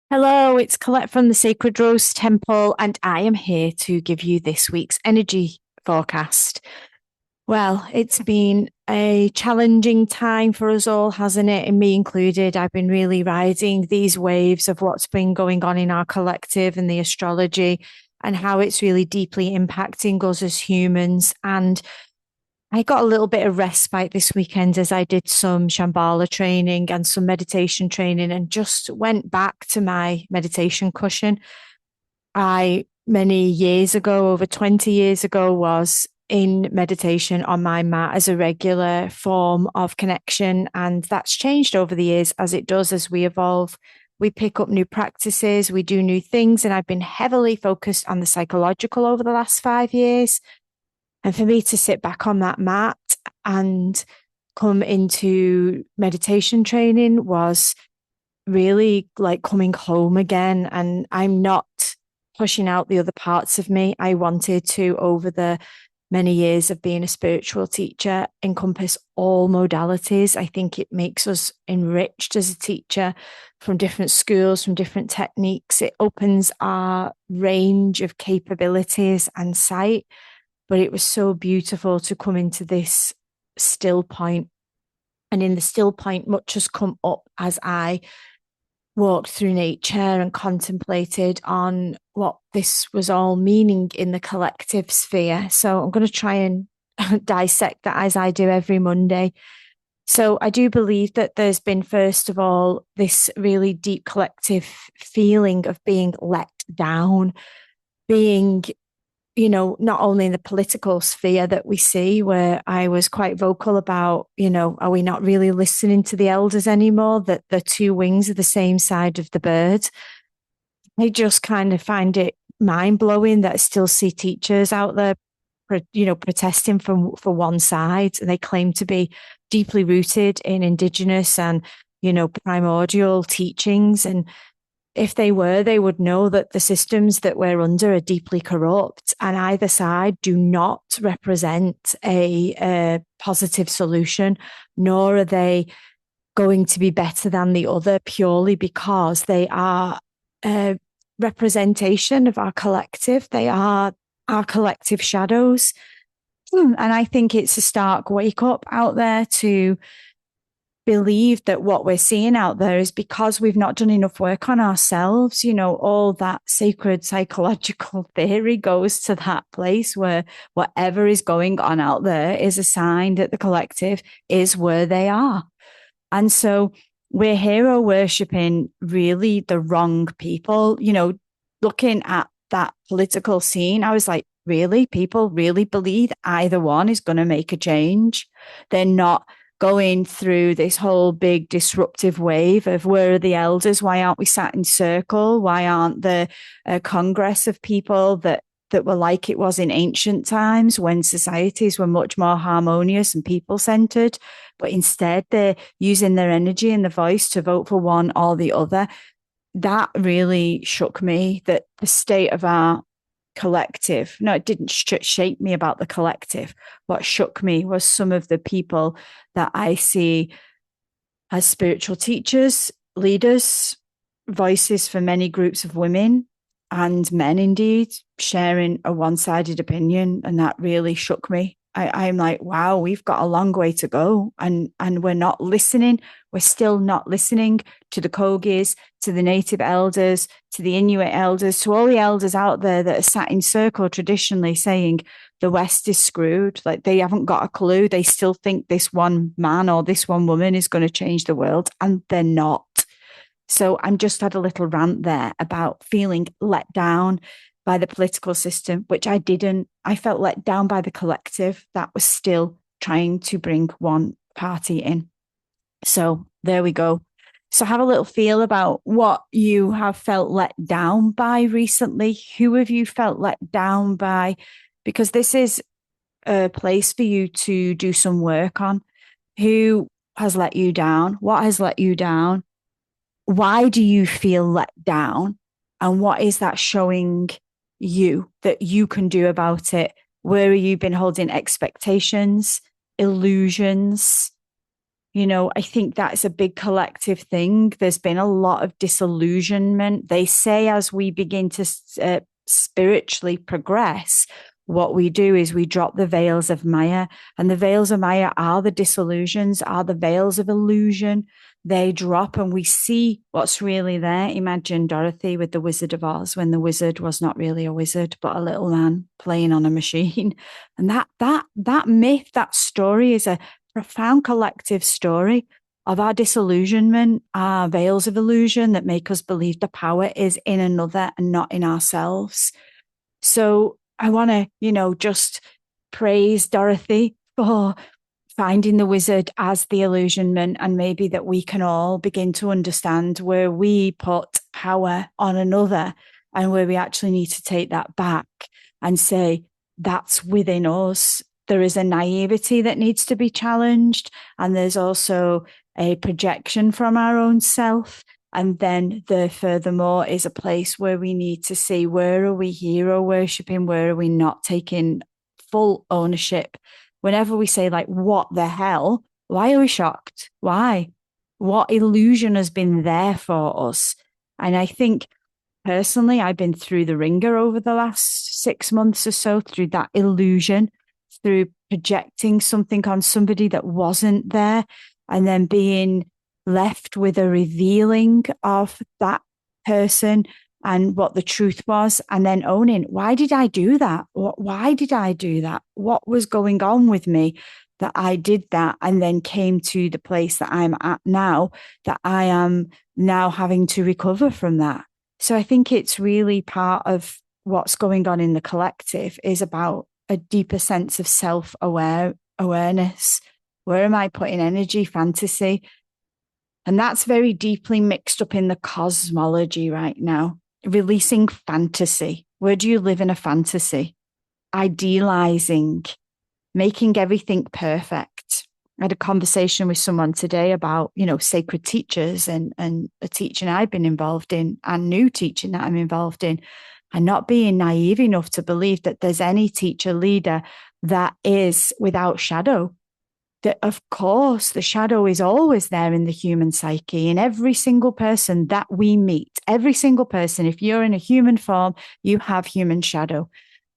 Hello, it's Collette from the Sacred Rose Temple, and I am here to give you this week's energy forecast. Well, it's been a challenging time for us all, hasn't it? And me included. I've been really riding these waves of what's been going on in our collective and the astrology and how it's really deeply impacting us as humans. And I got a little bit of respite this weekend as I did some Shambhala training and some meditation training and just went back to my meditation cushion. Many years ago, over 20 years ago, was in meditation on my mat as a regular form of connection. And that's changed over the years as it does as we evolve. We pick up new practices, we do new things. And I've been heavily focused on the psychological over the last 5 years. And for me to sit back on that mat and come into meditation training was really like coming home again. And I'm not pushing out the other parts of me. I wanted to, over the many years of being a spiritual teacher, encompass all modalities. I think it makes us enriched as a teacher from different schools, from different techniques. It opens our range of capabilities and sight. But it was so beautiful to come into this still point. And in the still point, much has come up as I walked through nature and contemplated on what this was all meaning in the collective sphere. So I'm going to try and dissect that as I do every Monday. So I do believe that there's been, first of all, this really deep collective feeling of being let down, being not only in the political sphere that we see, where I was quite vocal about, are we not really listening to the elders anymore? That the two wings are the same side of the bird. I just kind of find it mind blowing that I still see teachers out there, protesting for one side, and they claim to be deeply rooted in Indigenous and, primordial teachings. And if they were, they would know that the systems that we're under are deeply corrupt, and either side do not represent a positive solution, nor are they going to be better than the other purely because they are a representation of our collective. They are our collective shadows. And I think it's a stark wake up out there to believe that what we're seeing out there is because we've not done enough work on ourselves. All that sacred psychological theory goes to that place where whatever is going on out there is a sign that the collective is where they are. And so we're hero worshipping really the wrong people. Looking at that political scene, I was like, really? People really believe either one is going to make a change? They're not going through this whole big disruptive wave of where are the elders? Why aren't we sat in circle? Why aren't there a congress of people that were like it was in ancient times when societies were much more harmonious and people-centered? But instead, they're using their energy and the voice to vote for one or the other. That really shook me, that the state of our collective. No, it didn't shape me about the collective. What shook me was some of the people that I see as spiritual teachers, leaders, voices for many groups of women and men, indeed, sharing a one-sided opinion. And that really shook me. I'm like, wow, we've got a long way to go. And we're not listening. We're still not listening to the Kogis, to the native elders, to the Inuit elders, to all the elders out there that are sat in circle traditionally saying the West is screwed. Like they haven't got a clue. They still think this one man or this one woman is going to change the world, and they're not. So I'm just had a little rant there about feeling let down by the political system, which I didn't. I felt let down by the collective that was still trying to bring one party in. So there we go. So have a little feel about what you have felt let down by recently. Who have you felt let down by? Because this is a place for you to do some work on. Who has let you down? What has let you down? Why do you feel let down? And what is that showing you that you can do about it? Where have you been holding expectations, illusions? I think that's a big collective thing. There's been a lot of disillusionment. They say as we begin to spiritually progress, what we do is we drop the veils of Maya, and the veils of Maya are the disillusions, are the veils of illusion. They drop and we see what's really there. Imagine Dorothy with the Wizard of Oz when the wizard was not really a wizard, but a little man playing on a machine. And that myth, that story is a profound collective story of our disillusionment, our veils of illusion that make us believe the power is in another and not in ourselves. So I want to, just praise Dorothy for finding the wizard as the illusionment, and maybe that we can all begin to understand where we put power on another and where we actually need to take that back and say, that's within us. There is a naivety that needs to be challenged, and there's also a projection from our own self. And then furthermore is a place where we need to see, where are we hero worshipping? Where are we not taking full ownership? Whenever we say, like, what the hell? Why are we shocked? Why? What illusion has been there for us? And I think personally, I've been through the ringer over the last 6 months or so, through that illusion, through projecting something on somebody that wasn't there, and then being left with a revealing of that person and what the truth was, and then owning, why did I do that? Why did I do that? What was going on with me that I did that, and then came to the place that I'm at now, that I am now having to recover from that. So I think it's really part of what's going on in the collective is about a deeper sense of self-awareness. Where am I putting energy, fantasy? And that's very deeply mixed up in the cosmology right now. Releasing fantasy. Where do you live in a fantasy? Idealizing, making everything perfect. I had a conversation with someone today about, sacred teachers and a teaching I've been involved in and new teaching that I'm involved in, and not being naive enough to believe that there's any teacher leader that is without shadow. That, of course, the shadow is always there in the human psyche, in every single person that we meet. Every single person, if you're in a human form, you have human shadow.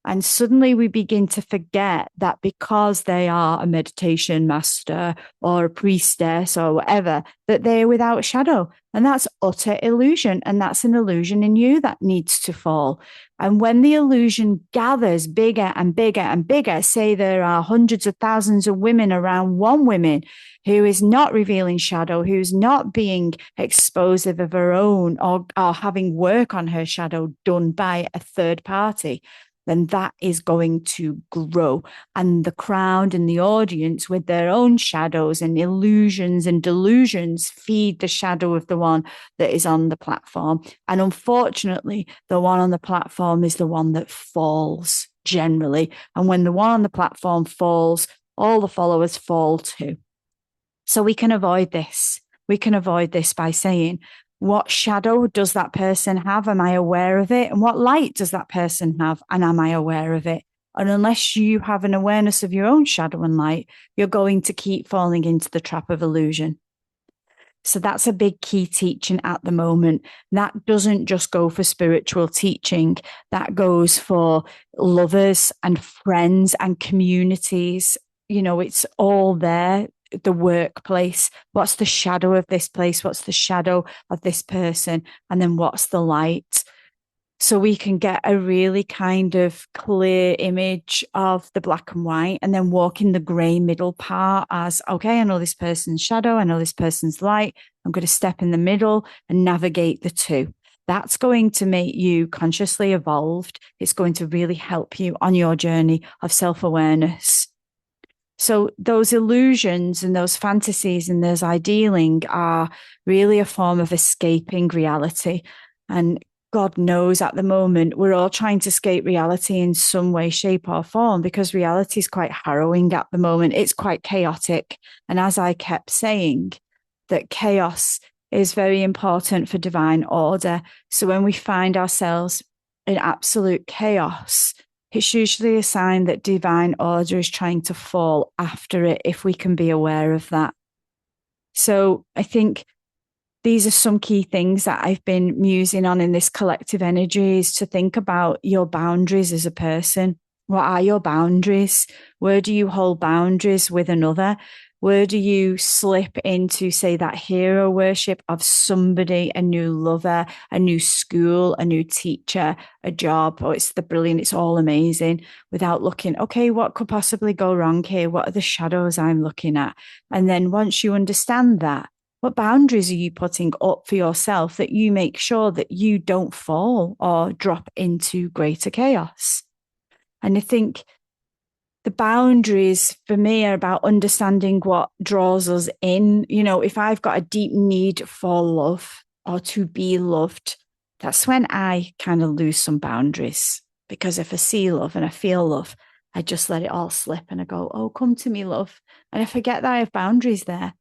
And suddenly we begin to forget that because they are a meditation master or a priestess or whatever, that they're without shadow. And that's utter illusion. And that's an illusion in you that needs to fall. And when the illusion gathers bigger and bigger and bigger, say there are hundreds of thousands of women around one woman who is not revealing shadow, who's not being exposive of her own or having work on her shadow done by a third party, then that is going to grow. And the crowd and the audience with their own shadows and illusions and delusions feed the shadow of the one that is on the platform. And unfortunately, the one on the platform is the one that falls generally. And when the one on the platform falls, all the followers fall too. So we can avoid this. We can avoid this by saying, what shadow does that person have? Am I aware of it? And what light does that person have? And am I aware of it? And unless you have an awareness of your own shadow and light, you're going to keep falling into the trap of illusion. So that's a big key teaching at the moment. That doesn't just go for spiritual teaching. That goes for lovers and friends and communities. It's all there. The workplace, what's the shadow of this place, what's the shadow of this person, and then what's the light, so we can get a really kind of clear image of the black and white, and then walk in the gray middle part as, okay, I know this person's shadow, I know this person's light, I'm going to step in the middle and navigate the two. That's going to make you consciously evolved. It's going to really help you on your journey of self-awareness. So those illusions and those fantasies and those idealing are really a form of escaping reality. And God knows at the moment, we're all trying to escape reality in some way, shape or form, because reality is quite harrowing at the moment. It's quite chaotic. And as I kept saying, that chaos is very important for divine order. So when we find ourselves in absolute chaos, it's usually a sign that divine order is trying to fall after it, if we can be aware of that. So I think these are some key things that I've been musing on in this collective energy, is to think about your boundaries as a person. What are your boundaries? Where do you hold boundaries with another? Where do you slip into, say, that hero worship of somebody, a new lover, a new school, a new teacher, a job? Oh, it's the brilliant, it's all amazing, without looking, okay, what could possibly go wrong here? What are the shadows I'm looking at? And then once you understand that, what boundaries are you putting up for yourself that you make sure that you don't fall or drop into greater chaos? And I think the boundaries for me are about understanding what draws us in. You know, if I've got a deep need for love or to be loved, that's when I kind of lose some boundaries. Because if I see love and I feel love, I just let it all slip and I go, oh, come to me, love. And I forget that I have boundaries there.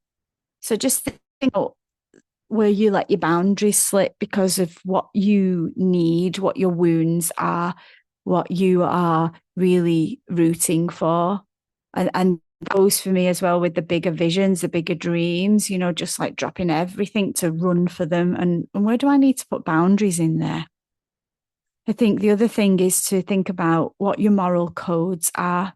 So just think about where you let your boundaries slip because of what you need, what your wounds are, what you are really rooting for. And goes for me as well with the bigger visions, the bigger dreams, you know, just like dropping everything to run for them. And where do I need to put boundaries in there? I think the other thing is to think about what your moral codes are.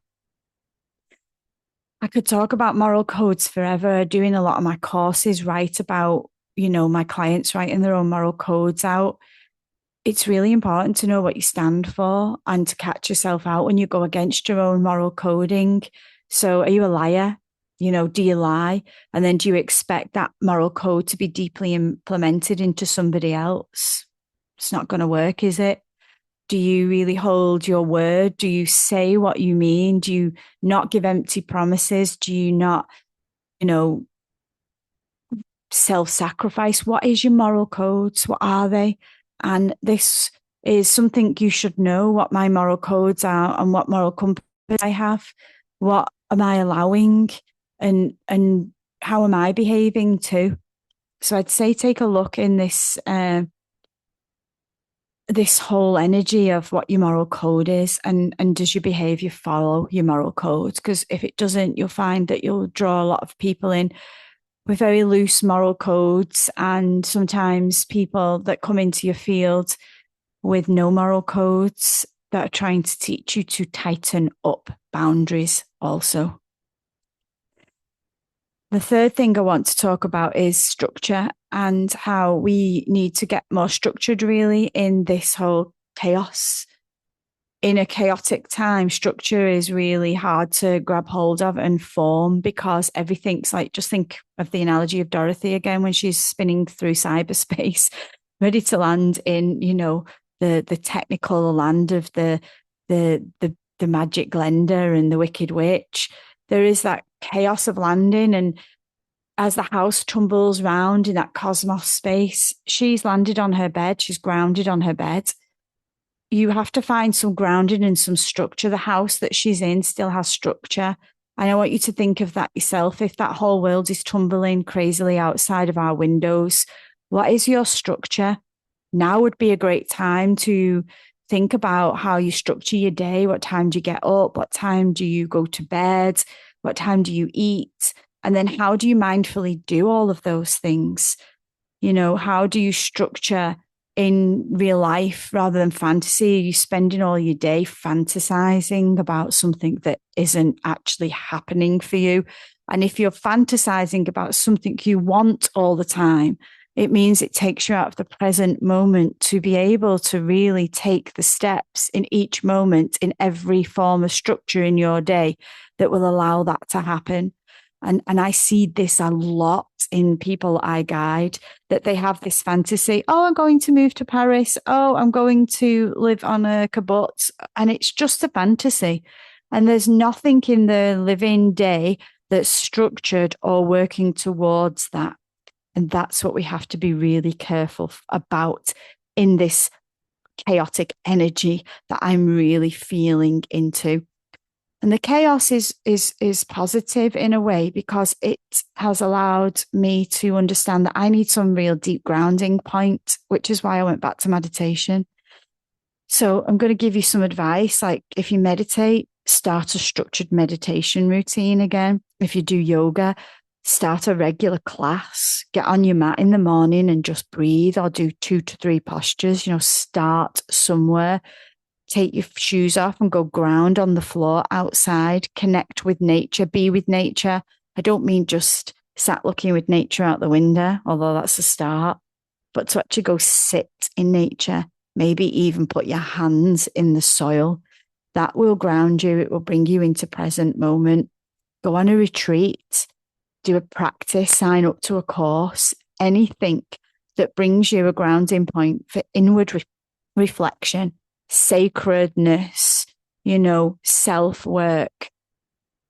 I could talk about moral codes forever. Doing a lot of my courses write about, you know, my clients writing their own moral codes out. It's really important to know what you stand for and to catch yourself out when you go against your own moral coding. So, are you a liar? You know, do you lie? And then do you expect that moral code to be deeply implemented into somebody else? It's not going to work, is it? Do you really hold your word? Do you say what you mean? Do you not give empty promises? Do you not, you know, self-sacrifice? What is your moral codes? What are they? And this is something you should know, what my moral codes are and what moral compass I have. What am I allowing, and how am I behaving too? So I'd say take a look in this whole energy of what your moral code is, and does your behavior follow your moral codes? Because if it doesn't, you'll find that you'll draw a lot of people in with very loose moral codes, and sometimes people that come into your field with no moral codes that are trying to teach you to tighten up boundaries also. The third thing I want to talk about is structure and how we need to get more structured really in this whole chaos. In a chaotic time, structure is really hard to grab hold of and form because everything's like, just think of the analogy of Dorothy again when she's spinning through cyberspace, ready to land in, you know, the technical land of the magic blender and the wicked witch. There is that chaos of landing, and as the house tumbles round in that cosmos space, she's landed on her bed, she's grounded on her bed. You have to find some grounding and some structure. The house that she's in still has structure. And I want you to think of that yourself. If that whole world is tumbling crazily outside of our windows, what is your structure? Now would be a great time to think about how you structure your day. What time do you get up? What time do you go to bed? What time do you eat? And then how do you mindfully do all of those things? You know, how do you structure in real life rather than fantasy? Are you spending all your day fantasizing about something that isn't actually happening for you? And if you're fantasizing about something you want all the time, it means it takes you out of the present moment to be able to really take the steps in each moment, in every form of structure in your day that will allow that to happen. And I see this a lot in people I guide, that they have this fantasy, oh, I'm going to move to Paris. Oh, I'm going to live on a kibbutz. And it's just a fantasy. And there's nothing in the living day that's structured or working towards that. And that's what we have to be really careful about in this chaotic energy that I'm really feeling into. And the chaos is positive in a way because it has allowed me to understand that I need some real deep grounding point, which is why I went back to meditation. So I'm going to give you some advice. Like if you meditate, start a structured meditation routine again. If you do yoga, Start a regular class, get on your mat in the morning and just breathe, or do 2 to 3 postures. Start somewhere. Take your shoes off and go ground on the floor outside. Connect with nature, be with nature. I don't mean just sat looking with nature out the window, although that's a start, but to actually go sit in nature, maybe even put your hands in the soil. That will ground you. It will bring you into present moment. Go on a retreat, do a practice, sign up to a course, anything that brings you a grounding point for inward reflection, sacredness, self-work,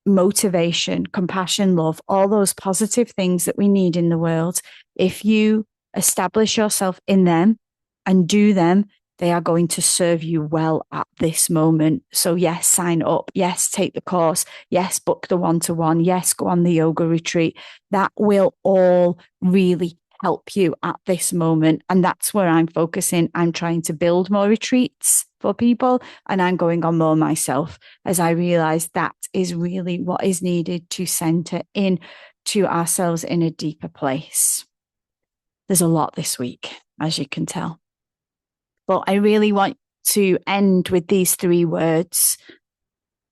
motivation, compassion, love, all those positive things that we need in the world. If you establish yourself in them and do them, they are going to serve you well at this moment. So yes, sign up. Yes, take the course. Yes, book the one-to-one. Yes, go on the yoga retreat. That will all really help you at this moment. And that's where I'm focusing. I'm trying to build more retreats for people, and I'm going on more myself, as I realize that is really what is needed to center in to ourselves in a deeper place. There's a lot this week, as you can tell. But I really want to end with these 3 words.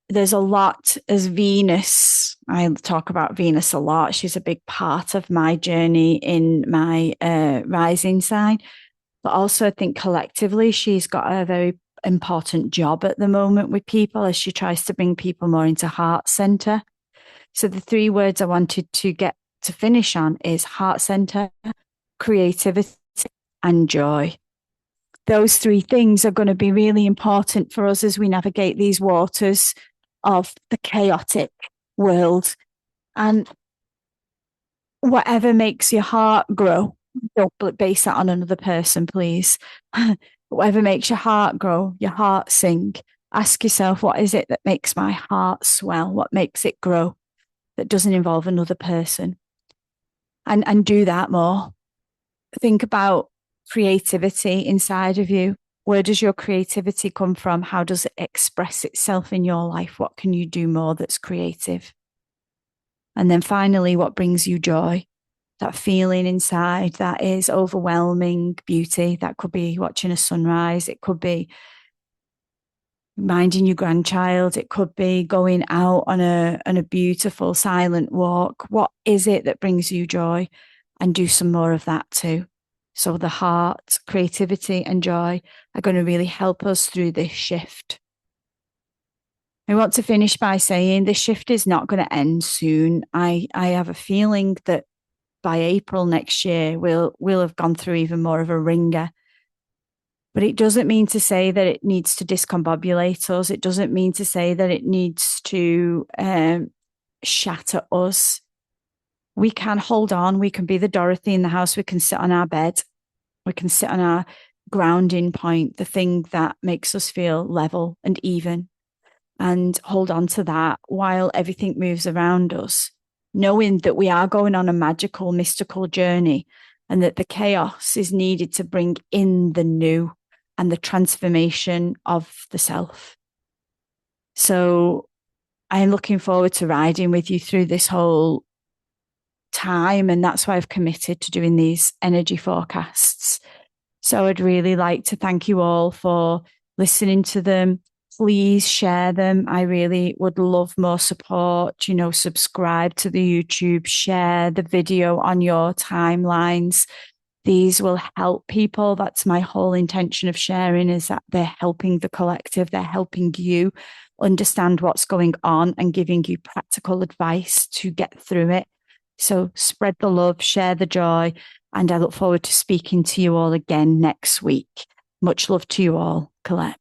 There's a lot as Venus. I talk about Venus a lot. She's a big part of my journey in my rising sign. But also, I think collectively, she's got a very important job at the moment with people as she tries to bring people more into heart center. So the 3 words I wanted to get to finish on is heart center, creativity, and joy. Those 3 things are going to be really important for us as we navigate these waters of the chaotic world. And whatever makes your heart grow, don't base that on another person, please. Whatever makes your heart grow, your heart sing. Ask yourself, what is it that makes my heart swell? What makes it grow that doesn't involve another person? And do that more. Think about creativity inside of you. Where does your creativity come from? How does it express itself in your life? What can you do more that's creative? And then finally, what brings you joy? That feeling inside that is overwhelming beauty. That could be watching a sunrise. It could be minding your grandchild. It could be going out on a beautiful silent walk. What is it that brings you joy? And do some more of that too. So the heart, creativity, and joy are going to really help us through this shift. I want to finish by saying this shift is not going to end soon. I have a feeling that by April next year, we'll have gone through even more of a ringer. But it doesn't mean to say that it needs to discombobulate us. It doesn't mean to say that it needs to shatter us. We can hold on. We can be the Dorothy in the house. We can sit on our bed. We can sit on our grounding point, the thing that makes us feel level and even, and hold on to that while everything moves around us, knowing that we are going on a magical, mystical journey and that the chaos is needed to bring in the new and the transformation of the self. So I'm looking forward to riding with you through this whole time. And that's why I've committed to doing these energy forecasts. So I'd really like to thank you all for listening to them. Please share them. I really would love more support. Subscribe to the YouTube, share the video on your timelines. These will help people. That's my whole intention of sharing, is that they're helping the collective. They're helping you understand what's going on and giving you practical advice to get through it. So spread the love, share the joy, and I look forward to speaking to you all again next week. Much love to you all, Collette.